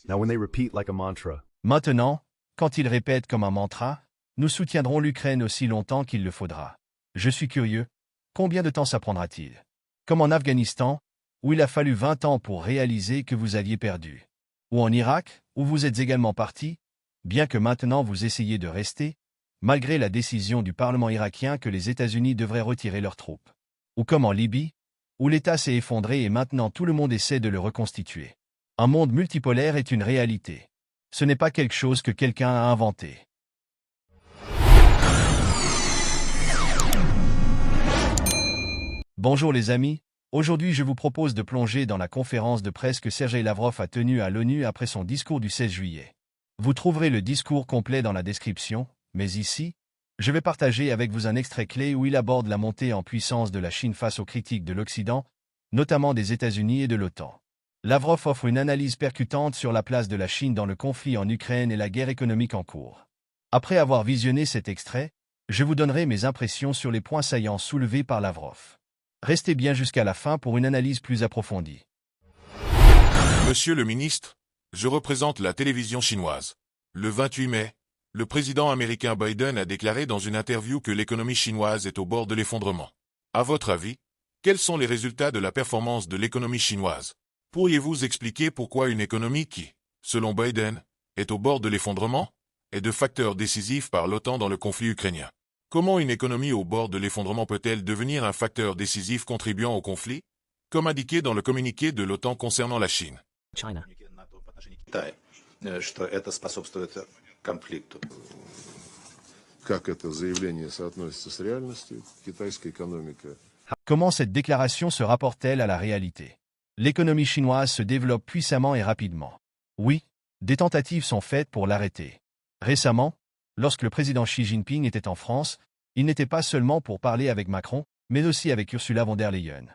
Now when they repeat like a mantra, Maintenant, quand ils répètent comme un mantra, nous soutiendrons l'Ukraine aussi longtemps qu'il le faudra. Je suis curieux, combien de temps ça prendra-t-il? Comme en Afghanistan, où il a fallu 20 ans pour réaliser que vous aviez perdu. Ou en Irak, où vous êtes également parti, bien que maintenant vous essayez de rester, malgré la décision du Parlement irakien que les États-Unis devraient retirer leurs troupes. Ou comme en Libye, où l'État s'est effondré et maintenant tout le monde essaie de le reconstituer. Un monde multipolaire est une réalité. Ce n'est pas quelque chose que quelqu'un a inventé. Bonjour les amis, aujourd'hui je vous propose de plonger dans la conférence de presse que Sergei Lavrov a tenue à l'ONU après son discours du 16 juillet. Vous trouverez le discours complet dans la description, mais ici, je vais partager avec vous un extrait clé où il aborde la montée en puissance de la Chine face aux critiques de l'Occident, notamment des États-Unis et de l'OTAN. Lavrov offre une analyse percutante sur la place de la Chine dans le conflit en Ukraine et la guerre économique en cours. Après avoir visionné cet extrait, je vous donnerai mes impressions sur les points saillants soulevés par Lavrov. Restez bien jusqu'à la fin pour une analyse plus approfondie. Monsieur le ministre, je représente la télévision chinoise. Le 28 mai, le président américain Biden a déclaré dans une interview que l'économie chinoise est au bord de l'effondrement. À votre avis, quels sont les résultats de la performance de l'économie chinoise? Pourriez-vous expliquer pourquoi une économie qui, selon Biden, est au bord de l'effondrement, est de facteur décisif par l'OTAN dans le conflit ukrainien? Comment une économie au bord de l'effondrement peut-elle devenir un facteur décisif contribuant au conflit, comme indiqué dans le communiqué de l'OTAN concernant la Chine? China. Что это способствует конфликту. Как это заявление соотносится с реальностью? Китайская экономика. Comment cette déclaration se rapporte-t-elle à la réalité? L'économie chinoise se développe puissamment et rapidement. Oui, des tentatives sont faites pour l'arrêter. Récemment, lorsque le président Xi Jinping était en France, il n'était pas seulement pour parler avec Macron, mais aussi avec Ursula von der Leyen.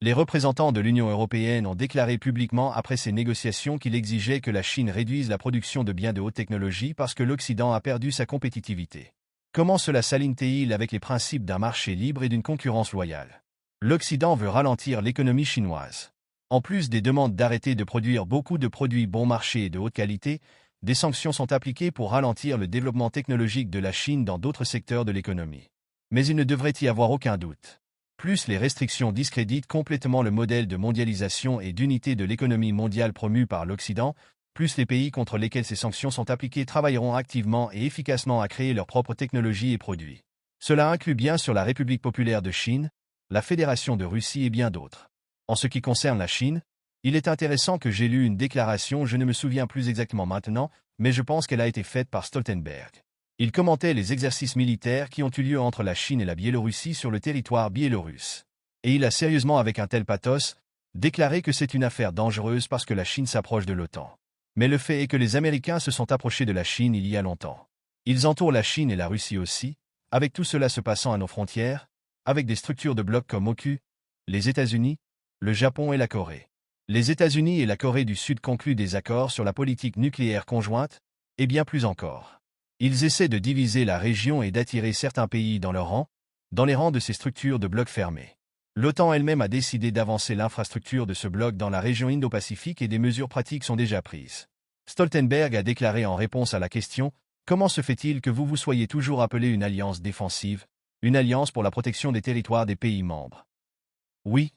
Les représentants de l'Union européenne ont déclaré publiquement après ces négociations qu'il exigeait que la Chine réduise la production de biens de haute technologie parce que l'Occident a perdu sa compétitivité. Comment cela s'aligne-t-il avec les principes d'un marché libre et d'une concurrence loyale? L'Occident veut ralentir l'économie chinoise. En plus des demandes d'arrêter de produire beaucoup de produits bon marché et de haute qualité, des sanctions sont appliquées pour ralentir le développement technologique de la Chine dans d'autres secteurs de l'économie. Mais il ne devrait y avoir aucun doute. Plus les restrictions discréditent complètement le modèle de mondialisation et d'unité de l'économie mondiale promu par l'Occident, plus les pays contre lesquels ces sanctions sont appliquées travailleront activement et efficacement à créer leurs propres technologies et produits. Cela inclut bien sûr la République populaire de Chine, la Fédération de Russie et bien d'autres. En ce qui concerne la Chine, il est intéressant que j'ai lu une déclaration, je ne me souviens plus exactement maintenant, mais je pense qu'elle a été faite par Stoltenberg. Il commentait les exercices militaires qui ont eu lieu entre la Chine et la Biélorussie sur le territoire biélorusse. Et il a sérieusement, avec un tel pathos, déclaré que c'est une affaire dangereuse parce que la Chine s'approche de l'OTAN. Mais le fait est que les Américains se sont approchés de la Chine il y a longtemps. Ils entourent la Chine et la Russie aussi, avec tout cela se passant à nos frontières, avec des structures de blocs comme OCU, les États-Unis, le Japon et la Corée. Les États-Unis et la Corée du Sud concluent des accords sur la politique nucléaire conjointe, et bien plus encore. Ils essaient de diviser la région et d'attirer certains pays dans leurs rangs, dans les rangs de ces structures de blocs fermés. L'OTAN elle-même a décidé d'avancer l'infrastructure de ce bloc dans la région Indo-Pacifique et des mesures pratiques sont déjà prises. Stoltenberg a déclaré en réponse à la question « Comment se fait-il que vous vous soyez toujours appelé une alliance défensive, une alliance pour la protection des territoires des pays membres ?» Oui,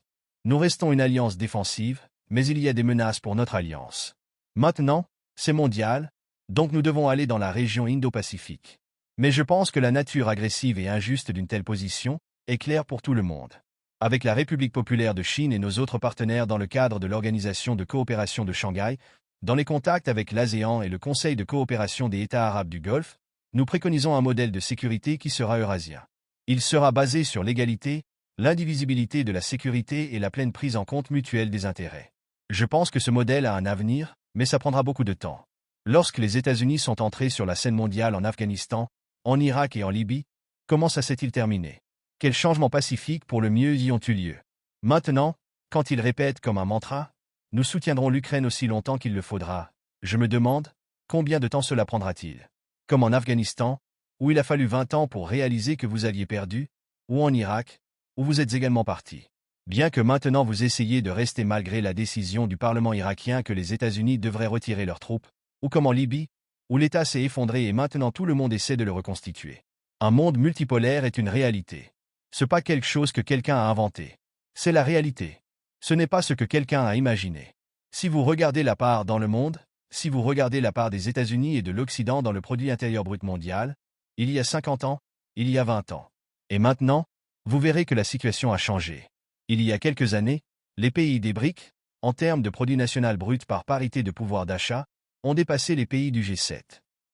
nous restons une alliance défensive, mais il y a des menaces pour notre alliance. Maintenant, c'est mondial, donc nous devons aller dans la région Indo-Pacifique. Mais je pense que la nature agressive et injuste d'une telle position est claire pour tout le monde. Avec la République populaire de Chine et nos autres partenaires dans le cadre de l'Organisation de coopération de Shanghai, dans les contacts avec l'ASEAN et le Conseil de coopération des États arabes du Golfe, nous préconisons un modèle de sécurité qui sera eurasien. Il sera basé sur l'égalité, l'indivisibilité de la sécurité et la pleine prise en compte mutuelle des intérêts. Je pense que ce modèle a un avenir, mais ça prendra beaucoup de temps. Lorsque les États-Unis sont entrés sur la scène mondiale en Afghanistan, en Irak et en Libye, comment ça s'est-il terminé? Quels changements pacifiques pour le mieux y ont eu lieu? Maintenant, quand ils répètent comme un mantra, nous soutiendrons l'Ukraine aussi longtemps qu'il le faudra. Je me demande, combien de temps cela prendra-t-il? Comme en Afghanistan, où il a fallu 20 ans pour réaliser que vous aviez perdu, ou en Irak, où vous êtes également parti. Bien que maintenant vous essayiez de rester malgré la décision du Parlement irakien que les États-Unis devraient retirer leurs troupes, ou comme en Libye, où l'État s'est effondré et maintenant tout le monde essaie de le reconstituer. Un monde multipolaire est une réalité. Ce n'est pas quelque chose que quelqu'un a inventé. C'est la réalité. Ce n'est pas ce que quelqu'un a imaginé. Si vous regardez la part dans le monde, si vous regardez la part des États-Unis et de l'Occident dans le produit intérieur brut mondial, il y a 50 ans, il y a 20 ans. Et maintenant, vous verrez que la situation a changé. Il y a quelques années, les pays des BRIC, en termes de produit national brut par parité de pouvoir d'achat, ont dépassé les pays du G7.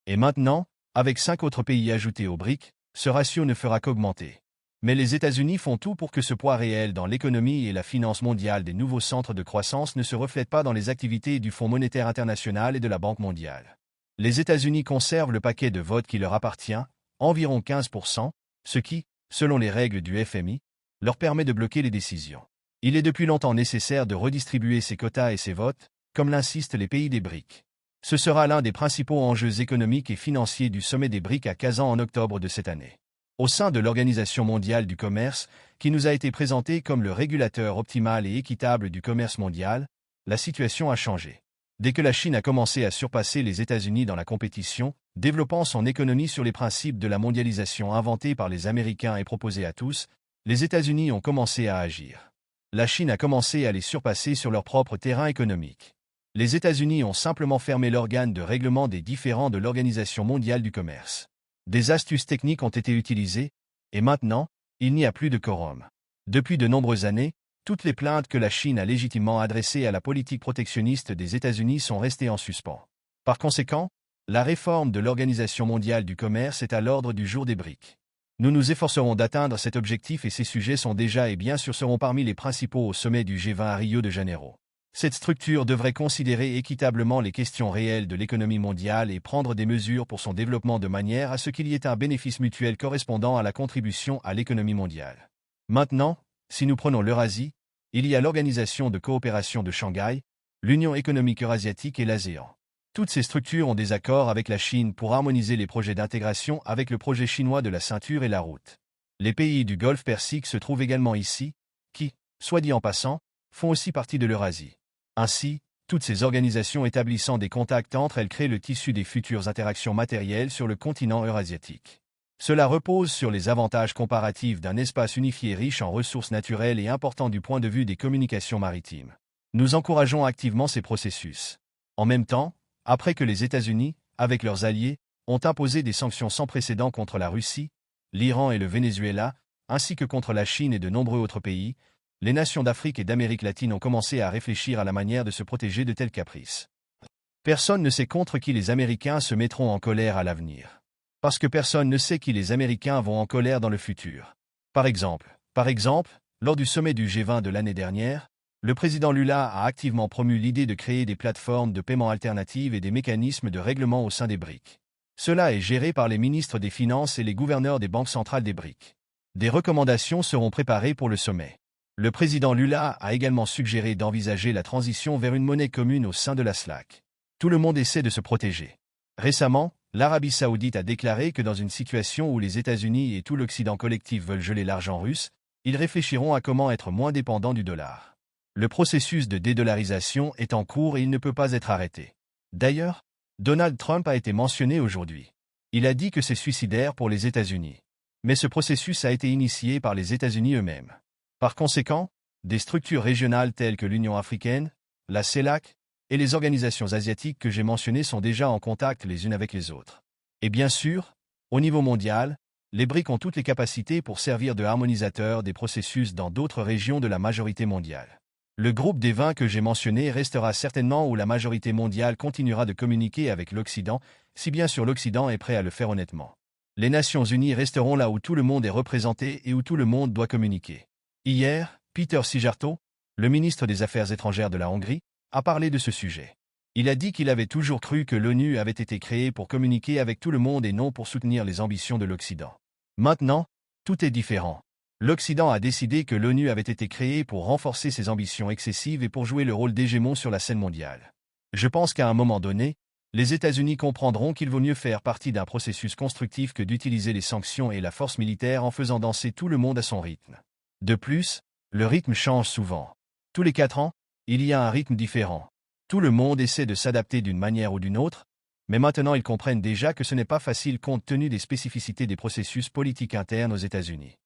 Et maintenant, avec 5 autres pays ajoutés aux BRIC, ce ratio ne fera qu'augmenter. Mais les États-Unis font tout pour que ce poids réel dans l'économie et la finance mondiale des nouveaux centres de croissance ne se reflète pas dans les activités du Fonds monétaire international et de la Banque mondiale. Les États-Unis conservent le paquet de vote qui leur appartient, environ 15%, ce qui, selon les règles du FMI, leur permet de bloquer les décisions. Il est depuis longtemps nécessaire de redistribuer ces quotas et ces votes, comme l'insistent les pays des BRIC. Ce sera l'un des principaux enjeux économiques et financiers du sommet des BRIC à Kazan en octobre de cette année. Au sein de l'Organisation mondiale du commerce, qui nous a été présentée comme le régulateur optimal et équitable du commerce mondial, la situation a changé. Dès que la Chine a commencé à surpasser les États-Unis dans la compétition, développant son économie sur les principes de la mondialisation inventés par les Américains et proposés à tous, les États-Unis ont commencé à agir. La Chine a commencé à les surpasser sur leur propre terrain économique. Les États-Unis ont simplement fermé l'organe de règlement des différends de l'Organisation mondiale du commerce. Des astuces techniques ont été utilisées, et maintenant, il n'y a plus de quorum. Depuis de nombreuses années, toutes les plaintes que la Chine a légitimement adressées à la politique protectionniste des États-Unis sont restées en suspens. Par conséquent, la réforme de l'Organisation mondiale du commerce est à l'ordre du jour des BRIC. Nous nous efforcerons d'atteindre cet objectif et ces sujets sont déjà et bien sûr seront parmi les principaux au sommet du G20 à Rio de Janeiro. Cette structure devrait considérer équitablement les questions réelles de l'économie mondiale et prendre des mesures pour son développement de manière à ce qu'il y ait un bénéfice mutuel correspondant à la contribution à l'économie mondiale. Maintenant, si nous prenons l'Eurasie, il y a l'Organisation de coopération de Shanghai, l'Union économique eurasiatique et l'ASEAN. Toutes ces structures ont des accords avec la Chine pour harmoniser les projets d'intégration avec le projet chinois de la ceinture et la route. Les pays du Golfe Persique se trouvent également ici, qui, soit dit en passant, font aussi partie de l'Eurasie. Ainsi, toutes ces organisations établissant des contacts entre elles créent le tissu des futures interactions matérielles sur le continent eurasiatique. Cela repose sur les avantages comparatifs d'un espace unifié riche en ressources naturelles et important du point de vue des communications maritimes. Nous encourageons activement ces processus. En même temps, après que les États-Unis, avec leurs alliés, ont imposé des sanctions sans précédent contre la Russie, l'Iran et le Venezuela, ainsi que contre la Chine et de nombreux autres pays, les nations d'Afrique et d'Amérique latine ont commencé à réfléchir à la manière de se protéger de tels caprices. Personne ne sait contre qui les Américains se mettront en colère à l'avenir. Parce que personne ne sait qui les Américains vont en colère dans le futur. Par exemple, lors du sommet du G20 de l'année dernière, le président Lula a activement promu l'idée de créer des plateformes de paiement alternatives et des mécanismes de règlement au sein des BRIC. Cela est géré par les ministres des Finances et les gouverneurs des banques centrales des BRIC. Des recommandations seront préparées pour le sommet. Le président Lula a également suggéré d'envisager la transition vers une monnaie commune au sein de la SLAC. Tout le monde essaie de se protéger. Récemment, l'Arabie saoudite a déclaré que dans une situation où les États-Unis et tout l'Occident collectif veulent geler l'argent russe, ils réfléchiront à comment être moins dépendants du dollar. Le processus de dédollarisation est en cours et il ne peut pas être arrêté. D'ailleurs, Donald Trump a été mentionné aujourd'hui. Il a dit que c'est suicidaire pour les États-Unis. Mais ce processus a été initié par les États-Unis eux-mêmes. Par conséquent, des structures régionales telles que l'Union africaine, la CELAC et les organisations asiatiques que j'ai mentionnées sont déjà en contact les unes avec les autres. Et bien sûr, au niveau mondial, les BRIC ont toutes les capacités pour servir de harmonisateurs des processus dans d'autres régions de la majorité mondiale. Le groupe des 20 que j'ai mentionné restera certainement où la majorité mondiale continuera de communiquer avec l'Occident, si bien sûr l'Occident est prêt à le faire honnêtement. Les Nations Unies resteront là où tout le monde est représenté et où tout le monde doit communiquer. Hier, Peter Szijjártó, le ministre des Affaires étrangères de la Hongrie, a parlé de ce sujet. Il a dit qu'il avait toujours cru que l'ONU avait été créée pour communiquer avec tout le monde et non pour soutenir les ambitions de l'Occident. Maintenant, tout est différent. L'Occident a décidé que l'ONU avait été créée pour renforcer ses ambitions excessives et pour jouer le rôle d'hégémon sur la scène mondiale. Je pense qu'à un moment donné, les États-Unis comprendront qu'il vaut mieux faire partie d'un processus constructif que d'utiliser les sanctions et la force militaire en faisant danser tout le monde à son rythme. De plus, Le rythme change souvent. Tous les 4 ans, il y a un rythme différent. Tout le monde essaie de s'adapter d'une manière ou d'une autre, mais maintenant ils comprennent déjà que ce n'est pas facile compte tenu des spécificités des processus politiques internes aux États-Unis.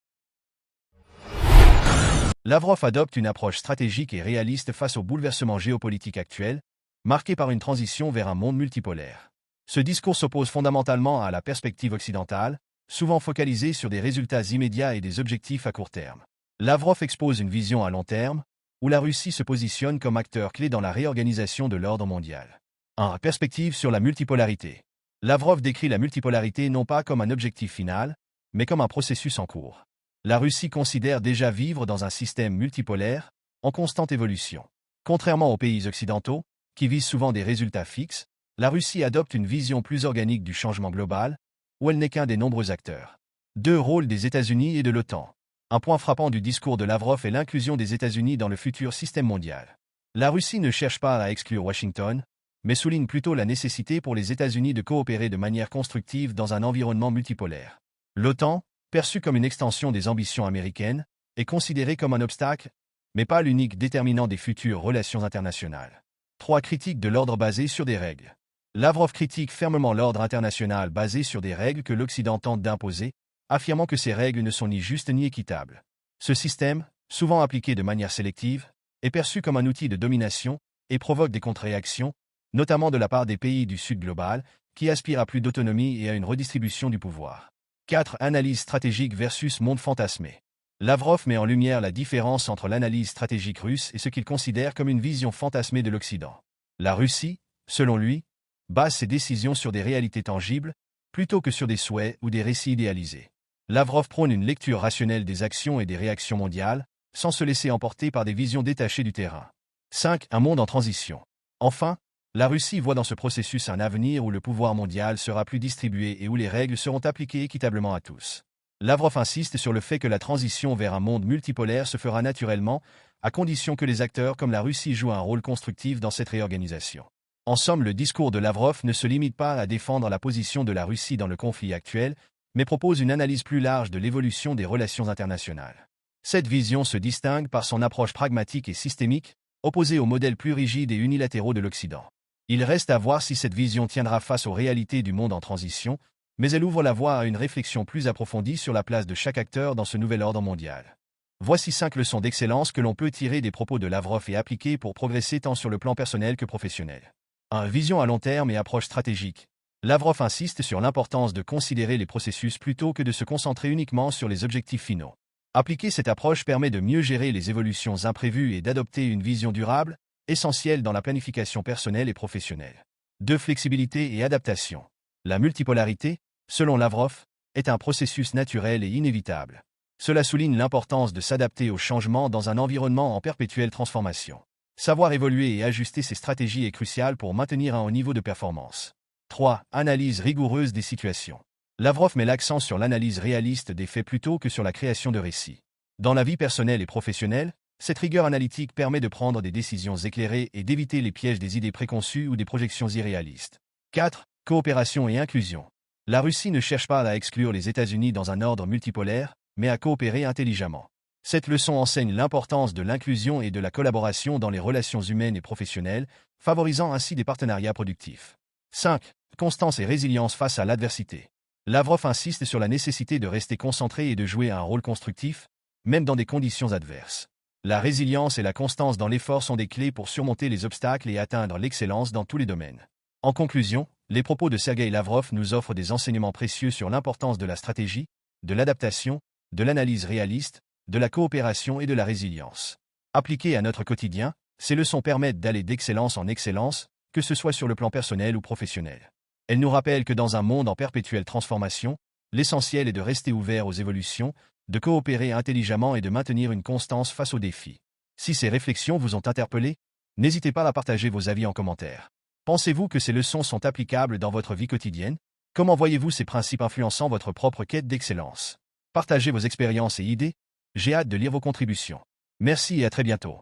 Lavrov adopte une approche stratégique et réaliste face aux bouleversements géopolitiques actuels, marqués par une transition vers un monde multipolaire. Ce discours s'oppose fondamentalement à la perspective occidentale, souvent focalisée sur des résultats immédiats et des objectifs à court terme. Lavrov expose une vision à long terme, où la Russie se positionne comme acteur clé dans la réorganisation de l'ordre mondial. 1. Perspective sur la multipolarité. Lavrov décrit la multipolarité non pas comme un objectif final, mais comme un processus en cours. La Russie considère déjà vivre dans un système multipolaire, en constante évolution. Contrairement aux pays occidentaux, qui visent souvent des résultats fixes, la Russie adopte une vision plus organique du changement global, où elle n'est qu'un des nombreux acteurs. 2. Rôle des États-Unis et de l'OTAN. Un point frappant du discours de Lavrov est l'inclusion des États-Unis dans le futur système mondial. La Russie ne cherche pas à exclure Washington, mais souligne plutôt la nécessité pour les États-Unis de coopérer de manière constructive dans un environnement multipolaire. L'OTAN, perçue comme une extension des ambitions américaines, est considérée comme un obstacle, mais pas l'unique déterminant des futures relations internationales. 3. Critique de l'ordre basé sur des règles. Lavrov critique fermement l'ordre international basé sur des règles que l'Occident tente d'imposer, affirmant que ces règles ne sont ni justes ni équitables. Ce système, souvent appliqué de manière sélective, est perçu comme un outil de domination et provoque des contre-réactions, notamment de la part des pays du Sud global, qui aspirent à plus d'autonomie et à une redistribution du pouvoir. 4. Analyse stratégique versus monde fantasmé. Lavrov met en lumière la différence entre l'analyse stratégique russe et ce qu'il considère comme une vision fantasmée de l'Occident. La Russie, selon lui, base ses décisions sur des réalités tangibles, plutôt que sur des souhaits ou des récits idéalisés. Lavrov prône une lecture rationnelle des actions et des réactions mondiales, sans se laisser emporter par des visions détachées du terrain. 5. Un monde en transition. Enfin, la Russie voit dans ce processus un avenir où le pouvoir mondial sera plus distribué et où les règles seront appliquées équitablement à tous. Lavrov insiste sur le fait que la transition vers un monde multipolaire se fera naturellement, à condition que les acteurs comme la Russie jouent un rôle constructif dans cette réorganisation. En somme, le discours de Lavrov ne se limite pas à défendre la position de la Russie dans le conflit actuel, mais propose une analyse plus large de l'évolution des relations internationales. Cette vision se distingue par son approche pragmatique et systémique, opposée aux modèles plus rigides et unilatéraux de l'Occident. Il reste à voir si cette vision tiendra face aux réalités du monde en transition, mais elle ouvre la voie à une réflexion plus approfondie sur la place de chaque acteur dans ce nouvel ordre mondial. Voici 5 leçons d'excellence que l'on peut tirer des propos de Lavrov et appliquer pour progresser tant sur le plan personnel que professionnel. 1. Vision à long terme et approche stratégique. Lavrov insiste sur l'importance de considérer les processus plutôt que de se concentrer uniquement sur les objectifs finaux. Appliquer cette approche permet de mieux gérer les évolutions imprévues et d'adopter une vision durable, essentielle dans la planification personnelle et professionnelle. 2. Flexibilité et adaptation. La multipolarité, selon Lavrov, est un processus naturel et inévitable. Cela souligne l'importance de s'adapter aux changements dans un environnement en perpétuelle transformation. Savoir évoluer et ajuster ses stratégies est crucial pour maintenir un haut niveau de performance. 3. Analyse rigoureuse des situations. Lavrov met l'accent sur l'analyse réaliste des faits plutôt que sur la création de récits. Dans la vie personnelle et professionnelle, cette rigueur analytique permet de prendre des décisions éclairées et d'éviter les pièges des idées préconçues ou des projections irréalistes. 4. Coopération et inclusion. La Russie ne cherche pas à exclure les États-Unis dans un ordre multipolaire, mais à coopérer intelligemment. Cette leçon enseigne l'importance de l'inclusion et de la collaboration dans les relations humaines et professionnelles, favorisant ainsi des partenariats productifs. 5. Constance et résilience face à l'adversité. Lavrov insiste sur la nécessité de rester concentré et de jouer un rôle constructif, même dans des conditions adverses. La résilience et la constance dans l'effort sont des clés pour surmonter les obstacles et atteindre l'excellence dans tous les domaines. En conclusion, les propos de Sergueï Lavrov nous offrent des enseignements précieux sur l'importance de la stratégie, de l'adaptation, de l'analyse réaliste, de la coopération et de la résilience. Appliquées à notre quotidien, ces leçons permettent d'aller d'excellence en excellence, que ce soit sur le plan personnel ou professionnel. Elles nous rappellent que dans un monde en perpétuelle transformation, l'essentiel est de rester ouvert aux évolutions, de coopérer intelligemment et de maintenir une constance face aux défis. Si ces réflexions vous ont interpellé, n'hésitez pas à partager vos avis en commentaire. Pensez-vous que ces leçons sont applicables dans votre vie quotidienne? Comment voyez-vous ces principes influençant votre propre quête d'excellence? Partagez vos expériences et idées, j'ai hâte de lire vos contributions. Merci et à très bientôt.